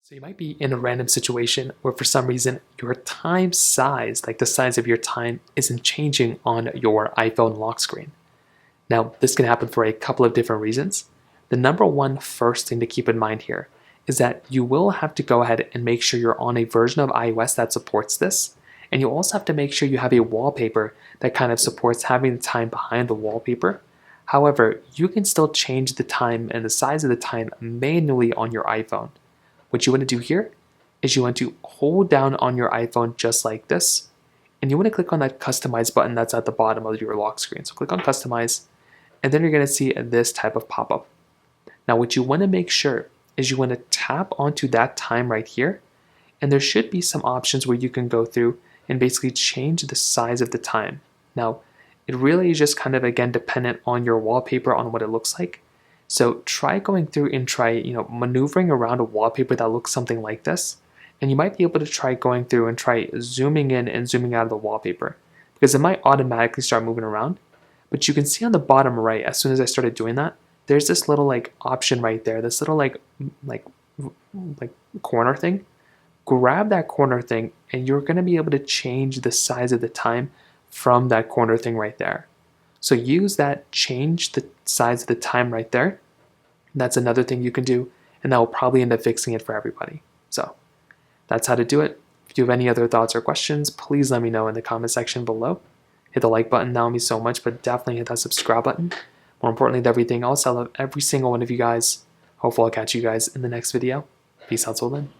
So you might be in a random situation where for some reason your time size, like the size of your time, isn't changing on your iPhone lock screen. Now, this can happen for a couple of different reasons. The number one first thing to keep in mind here is that you will have to go ahead and make sure you're on a version of iOS that supports this. And you also have to make sure you have a wallpaper that kind of supports having the time behind the wallpaper. However, you can still change the time and the size of the time manually on your iPhone. What you want to do here is you want to hold down on your iPhone just like this, and you want to click on that customize button that's at the bottom of your lock screen. So click on customize, and then you're going to see this type of pop-up. Now what you want to make sure is you want to tap onto that time right here, and there should be some options where you can go through and basically change the size of the time. Now it really is just kind of again dependent on your wallpaper on what it looks like. So try going through and try, maneuvering around a wallpaper that looks something like this. And you might be able to try going through and try zooming in and zooming out of the wallpaper because it might automatically start moving around. But you can see on the bottom right, as soon as I started doing that, there's this little option right there, this little like corner thing. Grab that corner thing and you're going to be able to change the size of the time from that corner thing right there. So use that, change the size of the time right there. That's another thing you can do, and that will probably end up fixing it for everybody. So that's how to do it. If you have any other thoughts or questions, please let me know in the comment section below. Hit the like button, that would mean so much, but definitely hit that subscribe button. More importantly than everything else, I love every single one of you guys. Hopefully I'll catch you guys in the next video. Peace out till then.